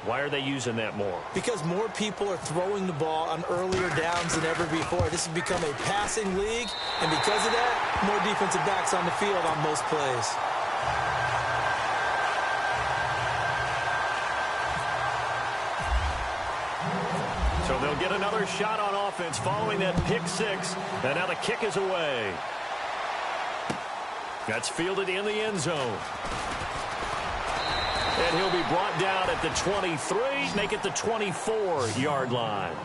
Why are they using that more? Because more people are throwing the ball on earlier downs than ever before. This has become a passing league, and because of that, more defensive backs on the field on most plays. So they'll get another shot on offense following that pick six, and now the kick is away. That's fielded in the end zone. And he'll be brought down at the 23, make it the 24-yard line.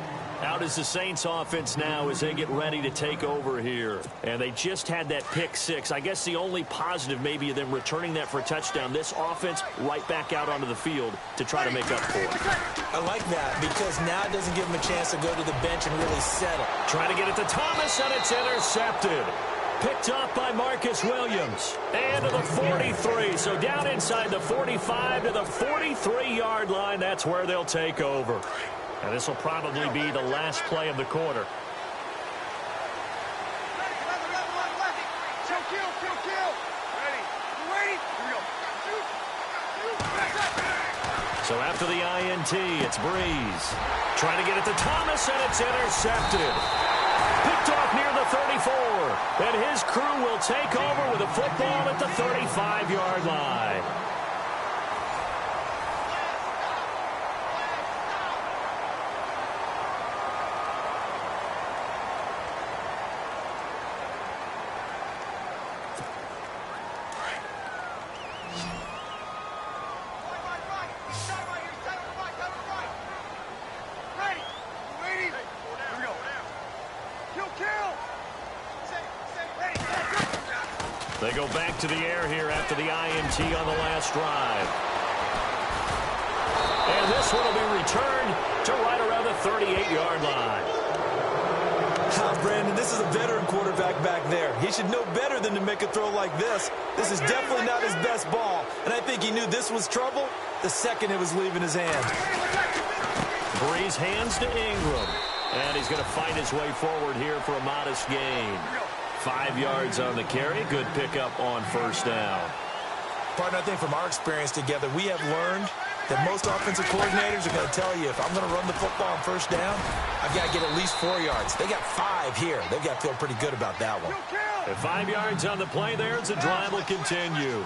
Out is the Saints offense now as they get ready to take over here. And they just had that pick six. I guess the only positive maybe of them returning that for a touchdown. This offense right back out onto the field to try to make up for it. I like that because now it doesn't give them a chance to go to the bench and really settle. Trying to get it to Thomas, and it's intercepted. Picked up by Marcus Williams. And to the 43. So down inside the 45 to the 43-yard line. That's where they'll take over. And this will probably be the last play of the quarter. So after the INT, it's Breeze. Trying to get it to Thomas, and it's intercepted. Picked off near the 34. And his crew will take over with a football at the 35-yard line. They go back to the air here after the INT on the last drive. And this one will be returned to right around the 38-yard line. Brandon, this is a veteran quarterback back there. He should know better than to make a throw like this. This is definitely not his best ball. And I think he knew this was trouble the second it was leaving his hand. Breeze hands to Ingram. And he's going to fight his way forward here for a modest gain. 5 yards on the carry. Good pickup on first down. Partner, I think from our experience together, we have learned that most offensive coordinators are going to tell you, if I'm going to run the football on first down, I've got to get at least 4 yards. They got 5 here. They've got to feel pretty good about that one. At 5 yards on the play there, as the drive will continue.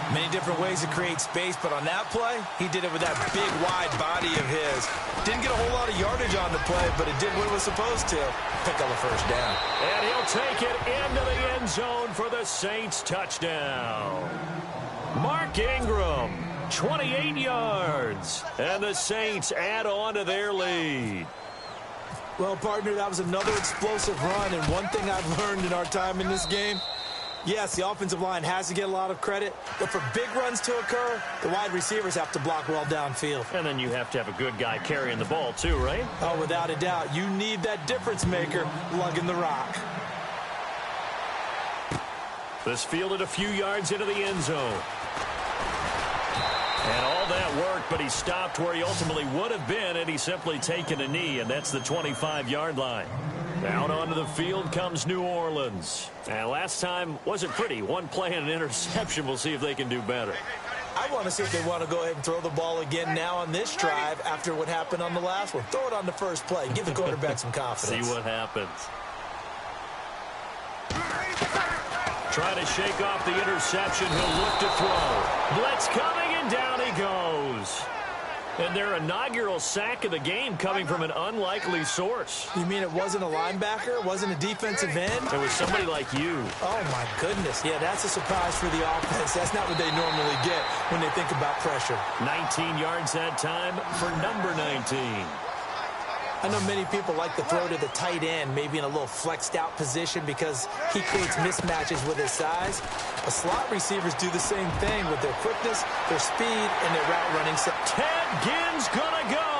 Many different ways to create space, but on that play, he did it with that big, wide body of his. Didn't get a whole lot of yardage on the play, but it did what it was supposed to. Pick up a first down. And he'll take it into the end zone for the Saints touchdown. Mark Ingram, 28 yards. And the Saints add on to their lead. Well, partner, that was another explosive run, and one thing I've learned in our time in this game, yes, the offensive line has to get a lot of credit, but for big runs to occur, the wide receivers have to block well downfield. And then you have to have a good guy carrying the ball too, right? Oh, without a doubt. You need that difference maker lugging the rock. This fielded a few yards into the end zone. And all that worked, but he stopped where he ultimately would have been, and he's simply taken a knee, and that's the 25-yard line. Out onto the field comes New Orleans. And last time wasn't pretty. One play and an interception. We'll see if they can do better. I want to see if they want to go ahead and throw the ball again now on this drive after what happened on the last one. Throw it on the first play. Give the quarterback some confidence. See what happens. Trying to shake off the interception. He'll look to throw. Blitz coming, and down he goes. And their inaugural sack of the game coming from an unlikely source. You mean it wasn't a linebacker? It wasn't a defensive end? It was somebody like you. Oh, my goodness. Yeah, that's a surprise for the offense. That's not what they normally get when they think about pressure. 19 yards that time for number 19. I know many people like to throw to the tight end, maybe in a little flexed out position because he creates mismatches with his size. But slot receivers do the same thing with their quickness, their speed, and their route running. Ted Ginn's gonna go.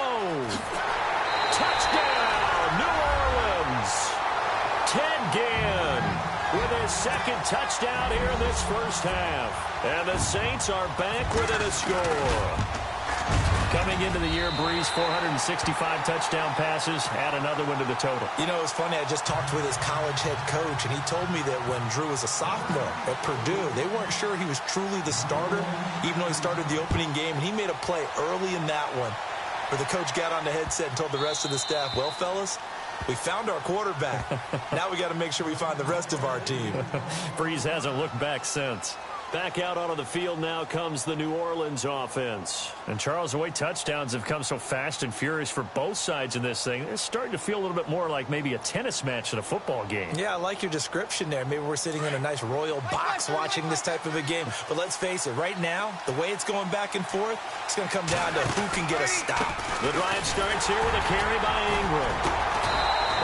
Touchdown, New Orleans. Ted Ginn with his second touchdown here in this first half. And the Saints are back within a score. Coming Coming into the year, Breeze, 465 touchdown passes. Add another one to the total. You know, it's funny. I just talked with his college head coach, and he told me that when Drew was a sophomore at Purdue, they weren't sure he was truly the starter, even though he started the opening game. And he made a play early in that one where the coach got on the headset and told the rest of the staff, well, fellas, we found our quarterback. Now we got to make sure we find the rest of our team. Breeze hasn't looked back since. Back out onto the field now comes the New Orleans offense. And, Charles, the way touchdowns have come so fast and furious for both sides in this thing, it's starting to feel a little bit more like maybe a tennis match than a football game. Yeah, I like your description there. Maybe we're sitting in a nice royal box watching this type of a game. But let's face it, right now, the way it's going back and forth, it's going to come down to who can get a stop. The drive starts here with a carry by Ingram.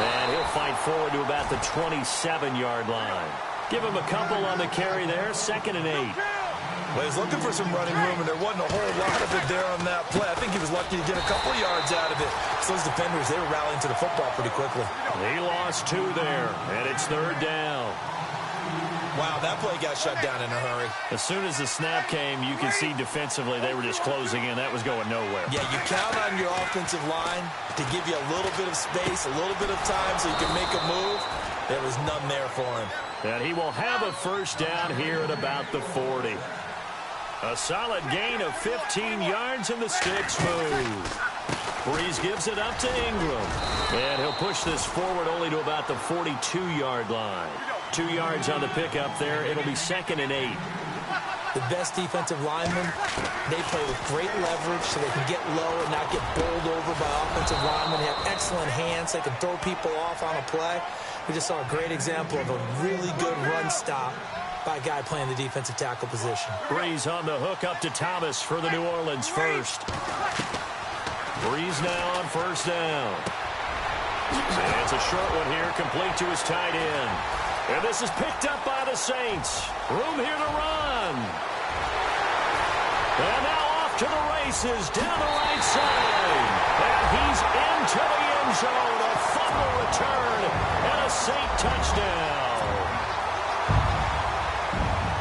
And he'll fight forward to about the 27-yard line. Give him a couple on the carry there, 2nd and 8. Well, he's looking for some running room, and there wasn't a whole lot of it there on that play. I think he was lucky to get a couple of yards out of it. So those defenders, they were rallying to the football pretty quickly. He lost 2 there, and it's 3rd down. Wow, that play got shut down in a hurry. As soon as the snap came, you could see defensively they were just closing in. That was going nowhere. Yeah, you count on your offensive line to give you a little bit of space, a little bit of time so you can make a move. There was none there for him. And he will have a first down here at about the 40. A solid gain of 15 yards, and the sticks move. Breeze gives it up to Ingram. And he'll push this forward only to about the 42-yard line. 2 yards on the pickup there. It'll be 2nd and 8. The best defensive linemen, they play with great leverage so they can get low and not get bowled over by offensive linemen. They have excellent hands. They can throw people off on a play. We just saw a great example of a really good run stop by a guy playing the defensive tackle position. Breeze on the hook up to Thomas for the New Orleans first. Breeze now on first down. And it's a short one here, complete to his tight end. And this is picked up by the Saints. Room here to run. And now off to the races down the right side. And he's into the end zone. A fumble return and a Saint touchdown.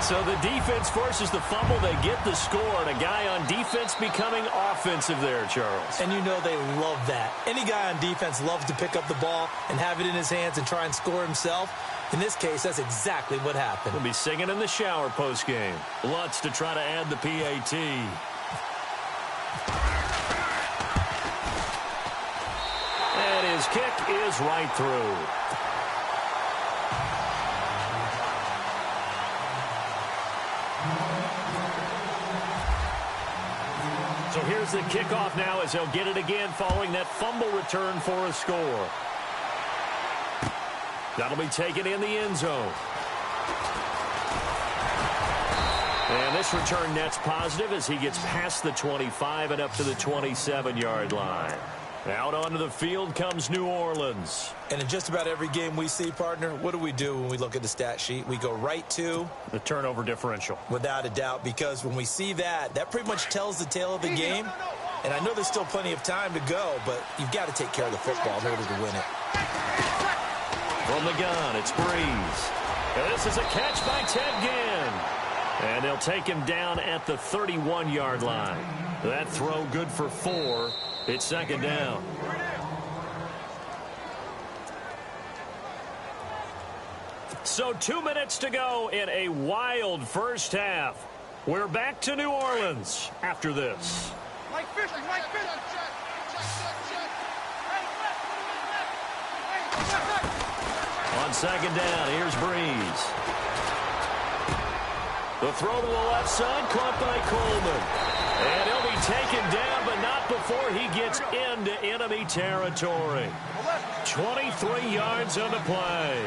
So the defense forces the fumble. They get the score. And a guy on defense becoming offensive there, Charles. And you know they love that. Any guy on defense loves to pick up the ball and have it in his hands and try and score himself. In this case, that's exactly what happened. We'll be singing in the shower postgame. Lutz to try to add the PAT. And his kick is right through. So here's the kickoff now as he'll get it again following that fumble return for a score. That'll be taken in the end zone. And this return net's positive as he gets past the 25 and up to the 27-yard line. Out onto the field comes New Orleans. And in just about every game we see, partner, what do we do when we look at the stat sheet? We go right to the turnover differential. Without a doubt, because when we see that, that pretty much tells the tale of the game. And I know there's still plenty of time to go, but you've got to take care of the football in order to win it. From the gun, it's Breeze. And this is a catch by Ted Ginn. And they'll take him down at the 31-yard line. That throw good for 4. It's 2nd down. So 2 minutes to go in a wild first half. We're back to New Orleans after this. Like fishing, like fishing. On 2nd down, here's Breeze. The throw to the left side, caught by Coleman. And he'll be taken down, but not before he gets into enemy territory. 23 yards on the play.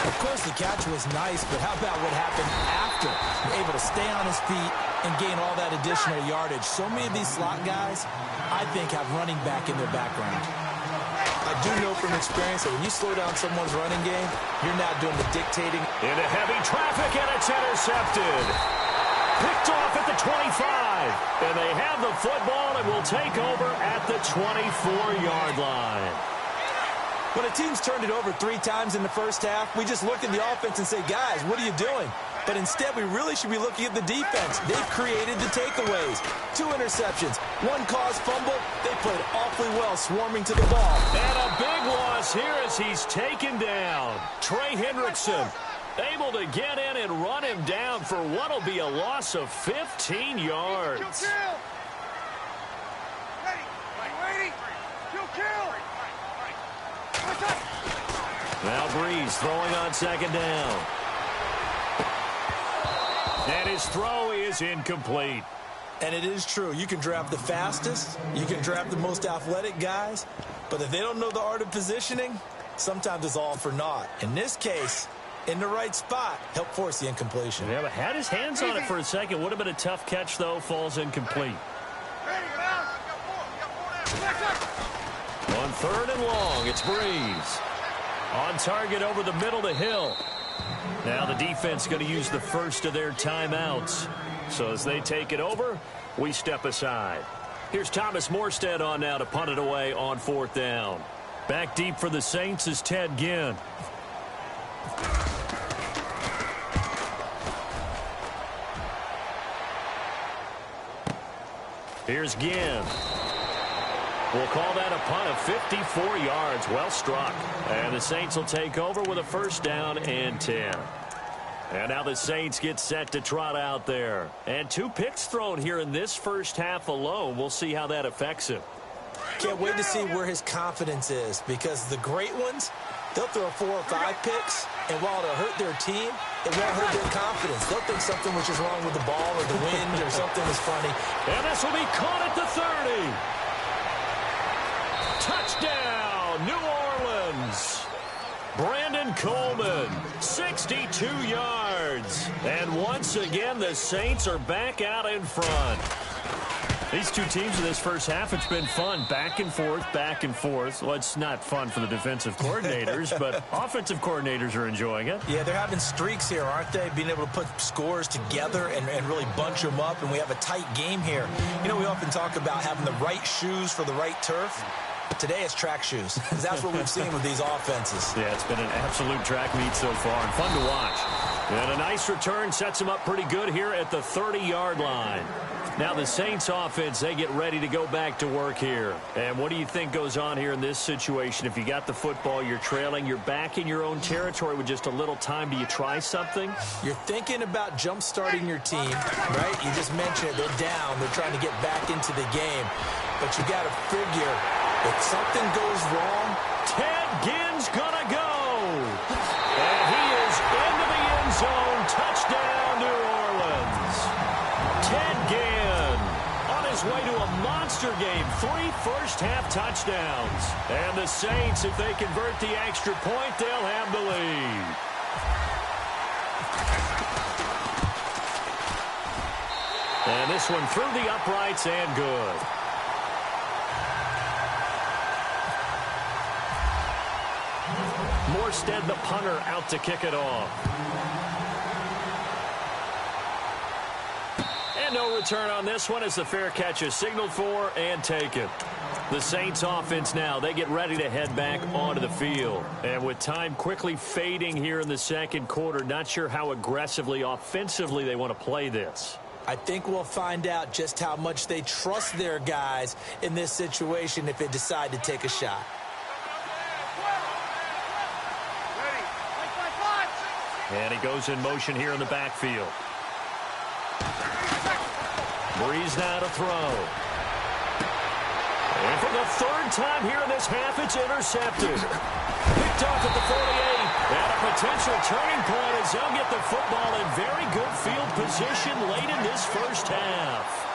Of course, the catch was nice, but how about what happened after? Able to stay on his feet and gain all that additional yardage. So many of these slot guys, I think, have running back in their background. I do know from experience that when you slow down someone's running game, you're not doing the dictating. Into heavy traffic, and it's intercepted. Picked off at the 25. And they have the football and will take over at the 24-yard line. When a team's turned it over 3 times in the first half, we just look at the offense and say, guys, what are you doing? But instead, we really should be looking at the defense. They've created the takeaways. 2 interceptions, 1 caused fumble. They played awfully well swarming to the ball. And a big loss here as he's taken down. Trey Hendrickson able to get in and run him down for what will be a loss of 15 yards. Now Breeze throwing on 2nd down. And his throw is incomplete. And it is true. You can draft the fastest. You can draft the most athletic guys. But if they don't know the art of positioning, sometimes it's all for naught. In this case, in the right spot, helped force the incompletion. Yeah, but had his hands on it for a second. Would have been a tough catch, though. Falls incomplete. On 3rd and long, it's Breeze. On target over the middle to Hill. Now the defense going to use the first of their timeouts. So as they take it over, we step aside. Here's Thomas Morstead on now to punt it away on 4th down. Back deep for the Saints is Ted Ginn. Here's Ginn. We'll call that a punt of 54 yards. Well struck. And the Saints will take over with a 1st down and 10. And now the Saints get set to trot out there. And 2 picks thrown here in this first half alone. We'll see how that affects him. Can't wait to see where his confidence is, because the great ones, they'll throw 4 or 5 picks, and while it'll hurt their team, it won't hurt their confidence. They'll think something was just wrong with the ball or the wind or something is funny. And this will be caught at the 30. Touchdown, New Orleans. Brandon Coleman, 62 yards. And once again, the Saints are back out in front. These 2 teams in this first half, it's been fun. Back and forth, back and forth. Well, it's not fun for the defensive coordinators, but offensive coordinators are enjoying it. Yeah, they're having streaks here, aren't they? Being able to put scores together and really bunch them up, and we have a tight game here. You know, we often talk about having the right shoes for the right turf. Today it's track shoes, because that's what we've seen with these offenses. Yeah, it's been an absolute track meet so far, and fun to watch. And a nice return sets them up pretty good here at the 30-yard line. Now the Saints offense, they get ready to go back to work here. And what do you think goes on here in this situation? If you got the football, you're trailing, you're back in your own territory with just a little time. Do you try something? You're thinking about jump-starting your team, right? You just mentioned it. They're down. They're trying to get back into the game. But you got to figure, if something goes wrong, Ted Ginn's gonna go. And he is into the end zone. Touchdown, New Orleans. Ted Ginn on his way to a monster game. 3 first-half touchdowns. And the Saints, if they convert the extra point, they'll have the lead. And this one through the uprights and good. Morstead, the punter, out to kick it off. And no return on this one as the fair catch is signaled for and taken. The Saints offense now, they get ready to head back onto the field. And with time quickly fading here in the second quarter, not sure how aggressively, offensively they want to play this. I think we'll find out just how much they trust their guys in this situation if they decide to take a shot. And he goes in motion here in the backfield. Breeze now to throw. And for the 3rd time here in this half, it's intercepted. Picked off at the 48. And a potential turning point as they'll get the football in very good field position late in this first half.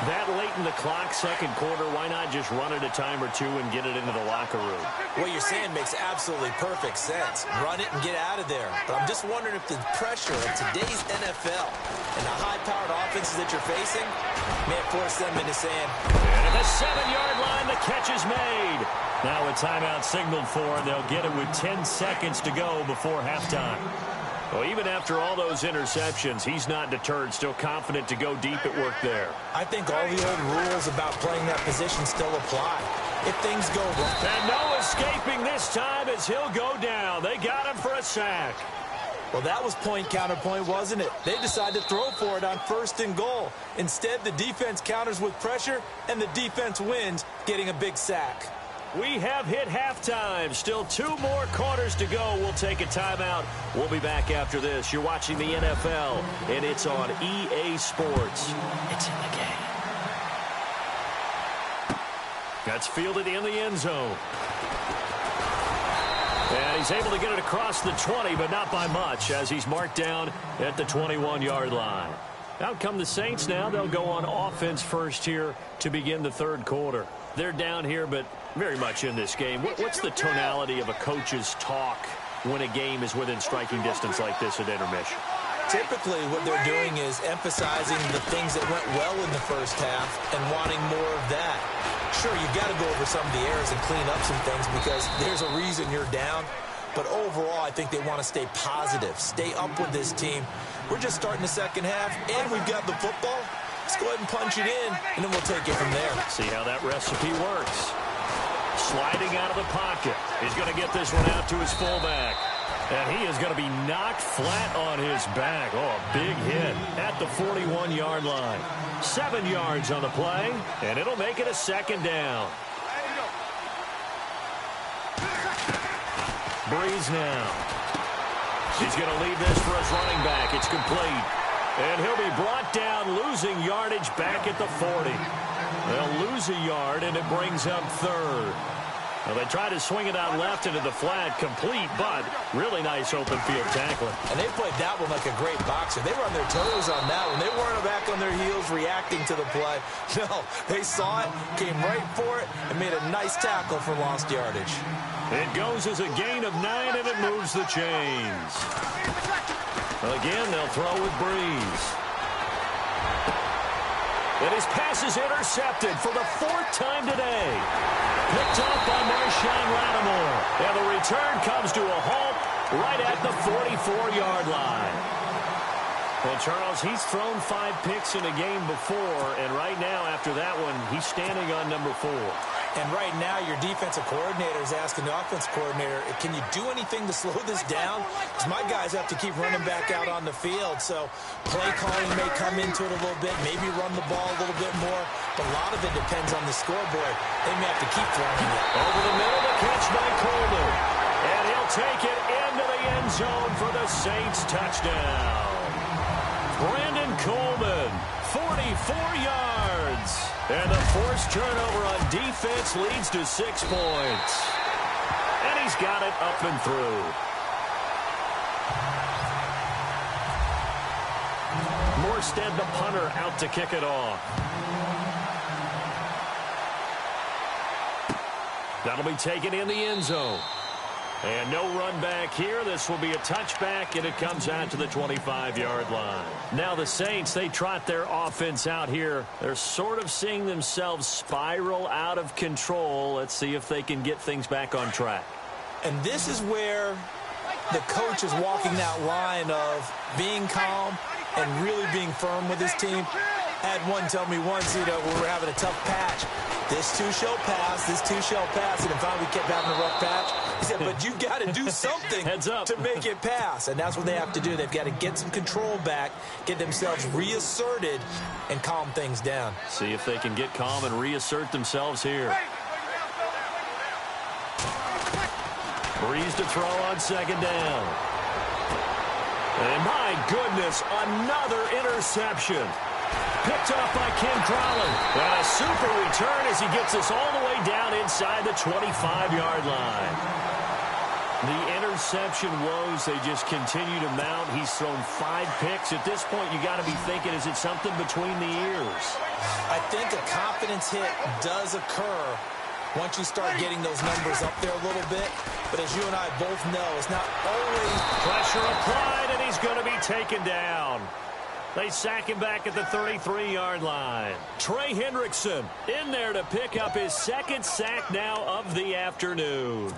That late in the clock, second quarter, why not just run it a time or two and get it into the locker room? What you're saying makes absolutely perfect sense. Run it and get out of there. But I'm just wondering if the pressure of today's NFL and the high-powered offenses that you're facing may have forced them into saying, and at the 7-yard line, the catch is made. Now a timeout signaled for, and they'll get it with 10 seconds to go before halftime. Well, even after all those interceptions, he's not deterred, still confident to go deep at work there. I think all the old rules about playing that position still apply. If things go wrong. And no escaping this time as he'll go down. They got him for a sack. Well, that was point counterpoint, wasn't it? They decided to throw for it on 1st and goal. Instead, the defense counters with pressure, and the defense wins, getting a big sack. We have hit halftime. Still 2 more quarters to go. We'll take a timeout. We'll be back after this. You're watching the NFL, and it's on EA Sports. It's in the game. That's fielded in the end zone. And he's able to get it across the 20, but not by much, as he's marked down at the 21-yard line. Out come the Saints now. They'll go on offense first here to begin the 3rd quarter. They're down here, but very much in this game. What's the tonality of a coach's talk when a game is within striking distance like this at intermission? Typically, what they're doing is emphasizing the things that went well in the first half and wanting more of that. Sure, you've got to go over some of the errors and clean up some things because there's a reason you're down. But overall, I think they want to stay positive, stay up with this team. We're just starting the second half, and we've got the football. Let's go ahead and punch it in, and then we'll take it from there. See how that recipe works. Sliding out of the pocket. He's going to get this one out to his fullback. And he is going to be knocked flat on his back. Oh, a big hit at the 41-yard line. 7 yards on the play, and it'll make it a 2nd down. Breeze now. He's going to leave this for his running back. It's complete. And he'll be brought down, losing yardage back at the 40. They'll lose a yard, and it brings up 3rd. Well, they try to swing it out left into the flat, complete, but really nice open field tackling. And they played that one like a great boxer. They were on their toes on that one. They weren't back on their heels reacting to the play. No, they saw it, came right for it, and made a nice tackle for lost yardage. It goes as a gain of 9, and it moves the chains. Again, they'll throw with Breeze. And his pass is intercepted for the 4th time today. Picked off by Marshawn Lattimore. And the return comes to a halt right at the 44-yard line. Well, Charles, he's thrown 5 picks in a game before, and right now, after that one, he's standing on number 4. And right now, your defensive coordinator is asking the offense coordinator, can you do anything to slow this down? Because my guys have to keep running back out on the field. So play calling may come into it a little bit, maybe run the ball a little bit more. But a lot of it depends on the scoreboard. They may have to keep throwing it. Over the middle, the catch by Coleman. And he'll take it into the end zone for the Saints touchdown. Brandon Coleman, 44 yards. And the forced turnover on defense leads to 6 points. And he's got it up and through. Morstead, the punter, out to kick it off. That'll be taken in the end zone. And no run back here. This will be a touchback, and it comes out to the 25-yard line. Now the Saints, they trot their offense out here. They're sort of seeing themselves spiral out of control. Let's see if they can get things back on track. And this is where the coach is walking that line of being calm and really being firm with his team. I had one tell me once, we were having a tough patch. This too shall pass, this too shall pass. And finally we kept having a rough patch. He said, but you got to do something to make it pass. And that's what they have to do. They've got to get some control back, get themselves reasserted, and calm things down. See if they can get calm and reassert themselves here. Breeze to throw on 2nd down. And my goodness, another interception. Picked off by Ken Crowley. And a super return as he gets us all the way down inside the 25-yard line. The interception woes, they just continue to mount. He's thrown 5 picks. At this point, you got to be thinking, is it something between the ears? I think a confidence hit does occur once you start getting those numbers up there a little bit. But as you and I both know, it's not always pressure applied, and he's going to be taken down. They sack him back at the 33-yard line. Trey Hendrickson in there to pick up his 2nd sack now of the afternoon.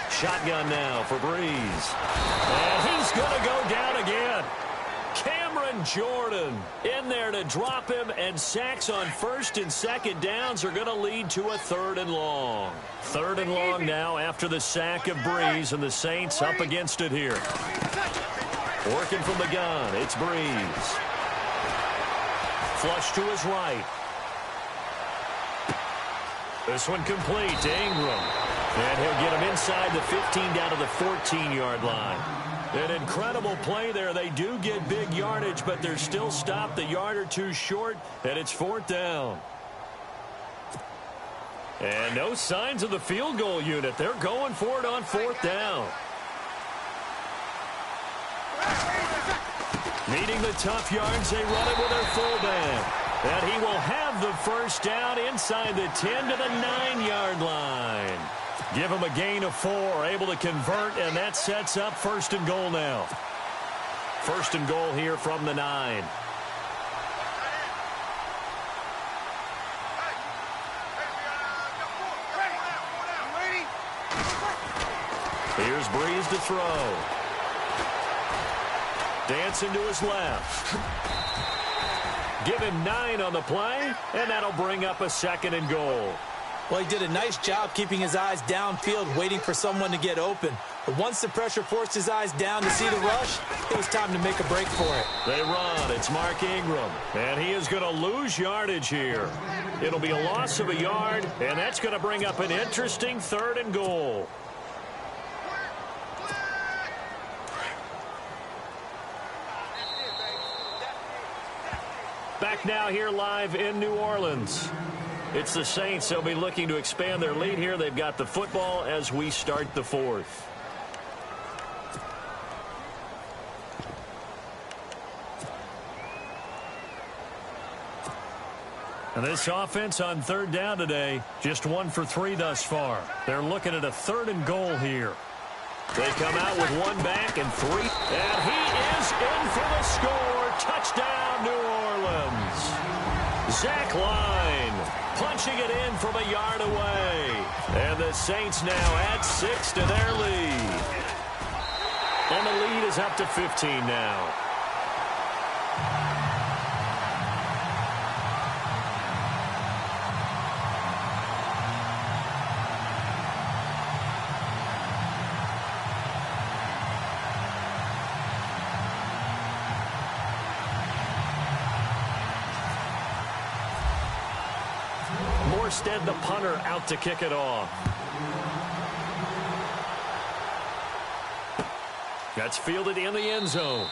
Shotgun now for Breeze. And he's going to go down again. Jordan in there to drop him, and sacks on first and second downs are going to lead to a 3rd and long. 3rd and long now after the sack of Breeze, and the Saints up against it here. Working from the gun, it's Breeze. Flush to his right. This one complete to Ingram. And he'll get him inside the 15 down to the 14-yard line. An incredible play there. They do get big yardage, but they're still stopped a yard or two short, and it's 4th down. And no signs of the field goal unit. They're going for it on 4th down. Needing the tough yards, they run it with their fullback. And he will have the first down inside the 10 to the 9-yard line. Give him a gain of 4, able to convert, and that sets up 1st and goal now. 1st and goal here from the 9. Here's Breeze to throw. Dancing to his left. Give him 9 on the play, and that'll bring up a 2nd and goal. Well, he did a nice job keeping his eyes downfield, waiting for someone to get open. But once the pressure forced his eyes down to see the rush, it was time to make a break for it. They run. It's Mark Ingram. And he is going to lose yardage here. It'll be a loss of a yard, and that's going to bring up an interesting 3rd and goal. Back now here live in New Orleans. It's the Saints. They'll be looking to expand their lead here. They've got the football as we start the 4th. And this offense on 3rd down today, just 1 for 3 thus far. They're looking at a 3rd and goal here. They come out with 1 back and 3. And he is in for the score. Touchdown, New Orleans. Zach Line punching it in from a yard away. And the Saints now add 6 to their lead. And the lead is up to 15 now. Morstead, the punter, out to kick it off. That's fielded in the end zone.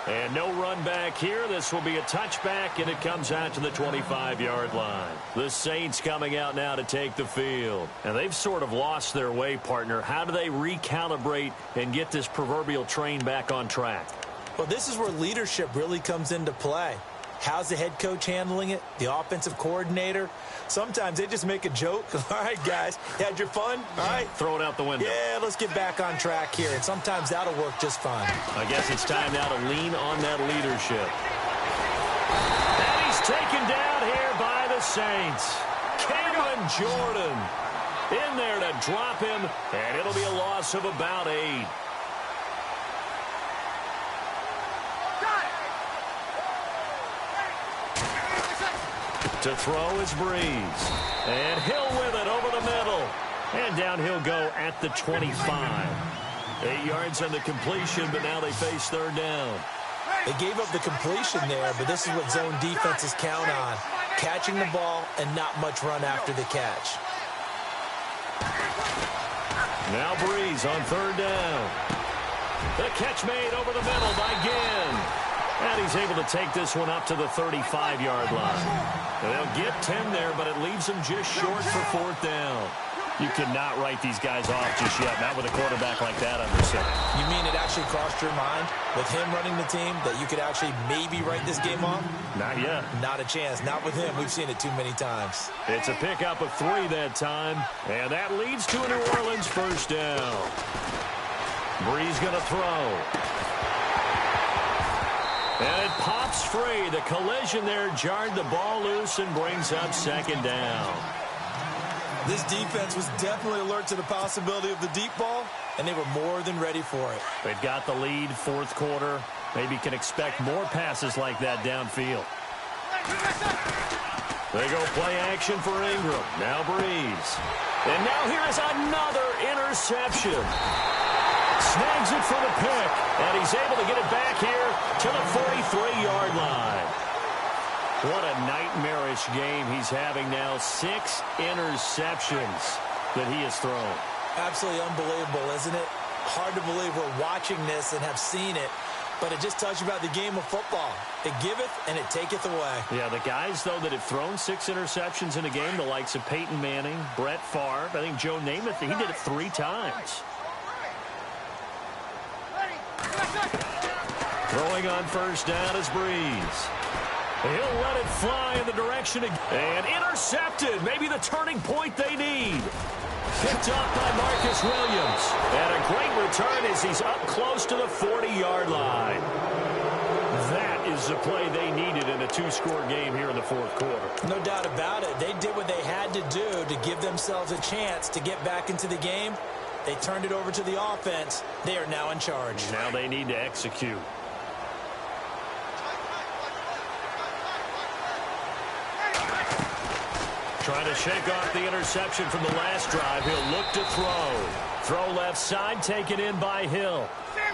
And no run back here. This will be a touchback, and it comes out to the 25-yard line. The Saints coming out now to take the field. And they've sort of lost their way, partner. How do they recalibrate and get this proverbial train back on track? Well, this is where leadership really comes into play. How's the head coach handling it? The offensive coordinator? Sometimes they just make a joke. All right, guys, you had your fun? All right. Throw it out the window. Yeah, let's get back on track here. And sometimes that'll work just fine. I guess it's time now to lean on that leadership. And he's taken down here by the Saints. Cameron Jordan in there to drop him, and it'll be a loss of about 8. To throw is Breeze. And Hill with it over the middle. And down he'll go at the 25. 8 yards on the completion, but now they face 3rd down. They gave up the completion there, but this is what zone defenses count on. Catching the ball and not much run after the catch. Now Breeze on 3rd down. The catch made over the middle by Ginn. And he's able to take this one up to the 35-yard line. And they'll get 10 there, but it leaves them just short for 4th down. You cannot write these guys off just yet, not with a quarterback like that under center. You mean it actually crossed your mind, with him running the team, that you could actually maybe write this game off? Not yet. Not a chance. Not with him. We've seen it too many times. It's a pickup of 3 that time, and that leads to a New Orleans 1st down. Breeze going to throw. And it pops free. The collision there jarred the ball loose and brings up 2nd down. This defense was definitely alert to the possibility of the deep ball, and they were more than ready for it. They've got the lead, 4th quarter. Maybe can expect more passes like that downfield. They go play action for Ingram. Now Breeze. And now here is another interception. Snags it for the pick. And he's able to get it back here to the 43-yard line. What a nightmarish game he's having now. 6 interceptions that he has thrown. Absolutely unbelievable, isn't it? Hard to believe we're watching this and have seen it. But it just tells you about the game of football. It giveth and it taketh away. Yeah, the guys, though, that have thrown 6 interceptions in a game, the likes of Peyton Manning, Brett Favre, I think Joe Namath, he did it 3 times. Throwing on first down is Breeze. He'll let it fly in the direction and intercepted. Maybe the turning point they need. Picked up by Marcus Williams. And a great return as he's up close to the 40-yard line. That is the play they needed in a 2-score game here in the 4th quarter. No doubt about it. They did what they had to do to give themselves a chance to get back into the game. They turned it over to the offense. They are now in charge. Now they need to execute. Trying to shake off the interception from the last drive. He'll look to throw. Throw left side, taken in by Hill.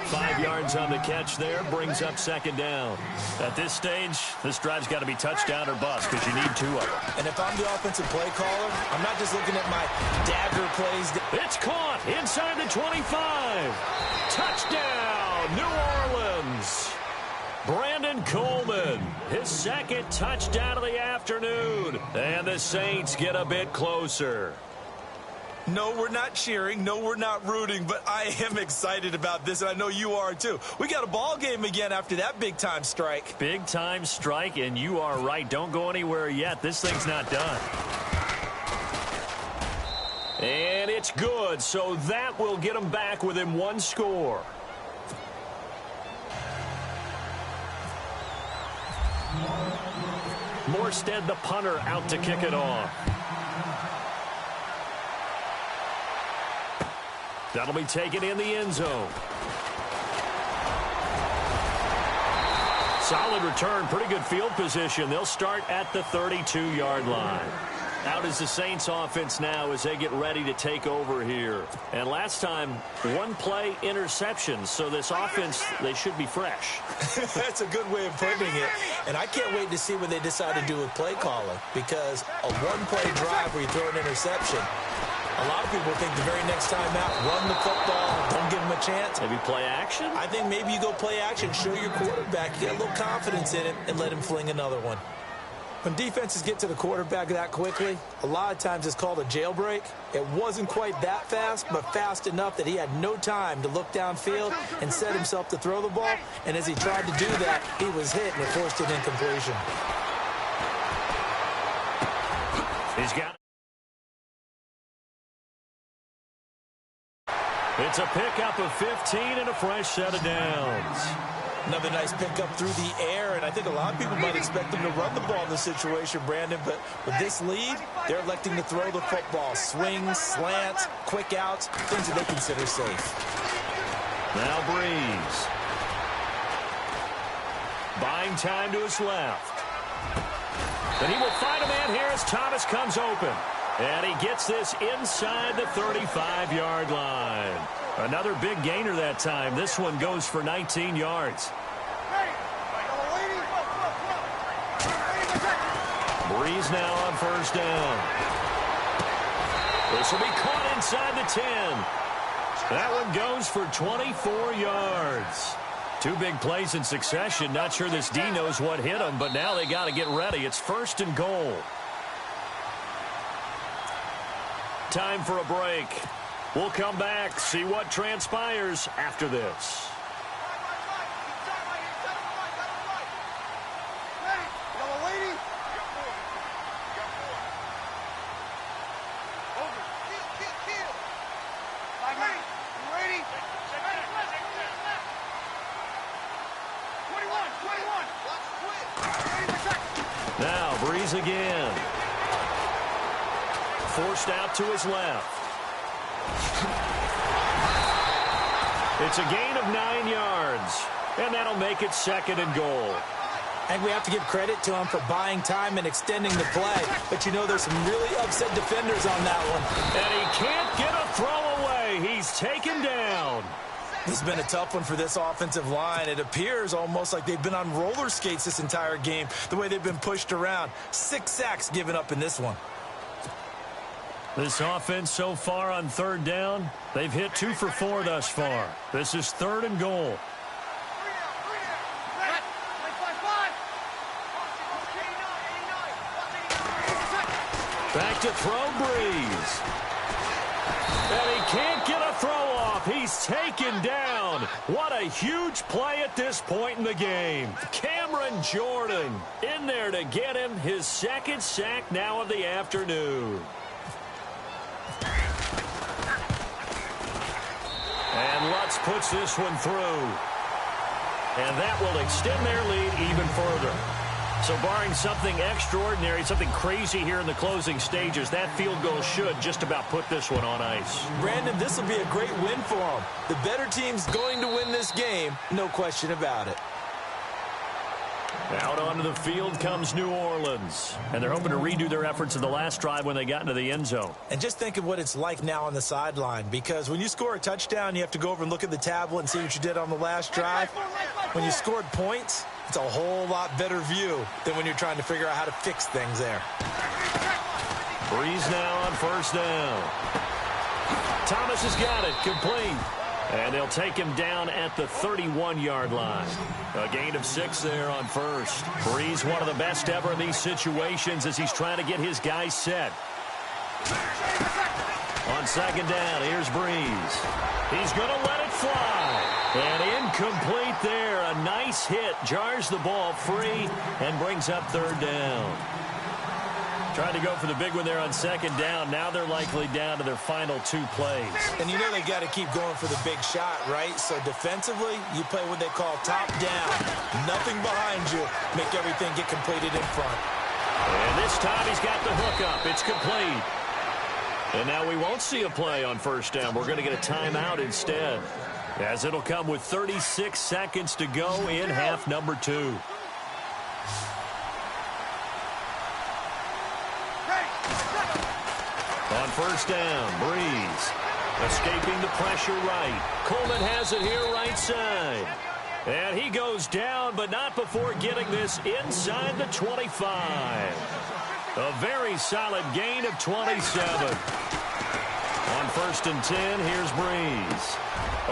5 yards on the catch there, brings up 2nd down. At this stage, this drive's got to be touchdown or bust because you need 2 of them. And if I'm the offensive play caller, I'm not just looking at my dagger plays. It's caught inside the 25. Touchdown, New Orleans. Brandon Coleman, his 2nd touchdown of the afternoon. And the Saints get a bit closer. No, we're not cheering. No, we're not rooting. But I am excited about this, and I know you are too. We got a ball game again after that big-time strike. Big-time strike, and you are right. Don't go anywhere yet. This thing's not done. And it's good, so that will get them back within 1 score. Morstead, the punter, out to kick it off. That'll be taken in the end zone. Solid return, pretty good field position. They'll start at the 32-yard line. Out is the Saints offense now as they get ready to take over here. And last time, 1-play interception. So this offense, they should be fresh. That's a good way of putting it. And I can't wait to see what they decide to do with play calling. Because a 1-play drive where you throw an interception, a lot of people think the very next time out, run the football, don't give them a chance. Maybe play action? I think maybe you go play action, show your quarterback, get a little confidence in it, and let him fling another one. When defenses get to the quarterback that quickly, a lot of times it's called a jailbreak. It wasn't quite that fast, but fast enough that he had no time to look downfield and set himself to throw the ball. And as he tried to do that, he was hit and it forced an incompletion. He's got it. It's a pickup of 15 and a fresh set of downs. Another nice pickup through the air, and I think a lot of people might expect them to run the ball in this situation, Brandon, but with this lead, they're electing to throw the football. Swings, slants, quick outs, things that they consider safe. Now Breeze. Buying time to his left. And he will find a man here as Thomas comes open. And he gets this inside the 35-yard line. Another big gainer that time. This one goes for 19 yards. Breeze now on first down. This will be caught inside the 10. That one goes for 24 yards. 2 big plays in succession. Not sure this D knows what hit him, but now they got to get ready. It's 1st and goal. Time for a break. We'll come back, see what transpires after this. Now, Breeze again. Forced out to his left. It's a gain of 9 yards. And that'll make it 2nd and goal. And we have to give credit to him for buying time and extending the play. But you know there's some really upset defenders on that one. And he can't get a throw away. He's taken down. This has been a tough one for this offensive line. It appears almost like they've been on roller skates this entire game, the way they've been pushed around. 6 sacks given up in this one. This offense so far on 3rd down, they've hit 2 for 4 thus far. This is 3rd and goal. Back to throw, Breeze. And he can't get a throw off. He's taken down. What a huge play at this point in the game. Cameron Jordan in there to get him his 2nd sack now of the afternoon. And Lutz puts this one through. And that will extend their lead even further. So barring something extraordinary, something crazy here in the closing stages, that field goal should just about put this one on ice. Brandon, this will be a great win for them. The better team's going to win this game, no question about it. Out onto the field comes New Orleans. And they're hoping to redo their efforts in the last drive when they got into the end zone. And just think of what it's like now on the sideline. Because when you score a touchdown, you have to go over and look at the tablet and see what you did on the last drive. When you scored points, it's a whole lot better view than when you're trying to figure out how to fix things there. Breeze now on 1st down. Thomas has got it, complete. And they'll take him down at the 31-yard line. A gain of 6 there on 1st. Breeze, one of the best ever in these situations as he's trying to get his guys set. On 2nd down, here's Breeze. He's going to let it fly. And incomplete there. A nice hit. Jars the ball free and brings up 3rd down. Trying to go for the big one there on 2nd down. Now they're likely down to their final 2 plays. And you know they got to keep going for the big shot, right? So defensively, you play what they call top down. Nothing behind you. Make everything get completed in front. And this time he's got the hook up. It's complete. And now we won't see a play on 1st down. We're going to get a timeout instead, as it'll come with 36 seconds to go in half number 2. On 1st down, Breeze escaping the pressure right. Coleman has it here right side. And he goes down, but not before getting this inside the 25. A very solid gain of 27. On 1st and 10, here's Breeze.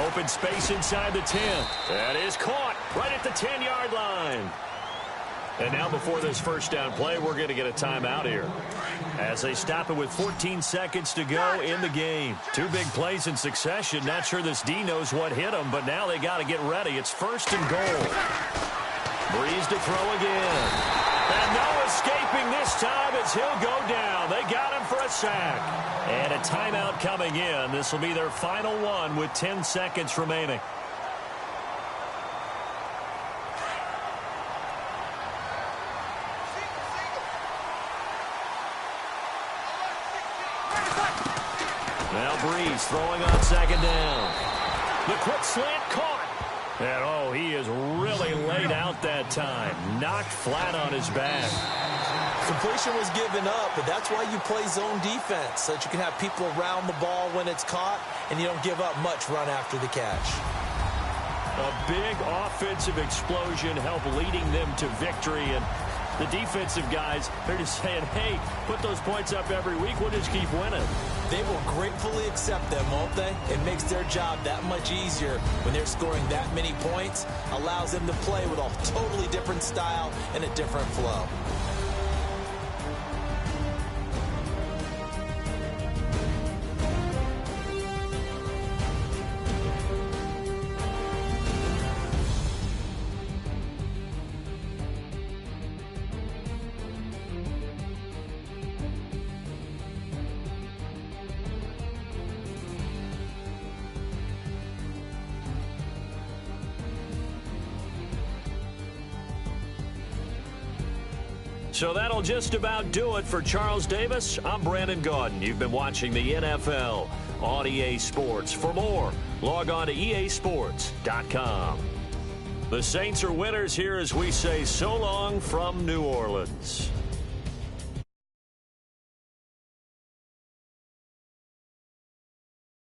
Open space inside the 10. That is caught right at the 10-yard line. And now before this 1st down play, we're going to get a timeout here, as they stop it with 14 seconds to go in the game. 2 big plays in succession. Not sure this D knows what hit them, but now they got to get ready. It's 1st and goal. Breeze to throw again. And no escaping this time as he'll go down. They got him for a sack. And a timeout coming in. This will be their final one with 10 seconds remaining. Now Breeze throwing on 2nd down. The quick slant caught. And, oh, he is really laid out that time. Knocked flat on his back. Completion was given up, but that's why you play zone defense, so that you can have people around the ball when it's caught, and you don't give up much run after the catch. A big offensive explosion helped leading them to victory, and the defensive guys, they're just saying, hey, put those points up every week, we'll just keep winning. They will gratefully accept them, won't they? It makes their job that much easier when they're scoring that many points. Allows them to play with a totally different style and a different flow. So that'll just about do it for Charles Davis. I'm Brandon Gaudin. You've been watching the NFL on EA Sports. For more, log on to easports.com. The Saints are winners here as we say so long from New Orleans.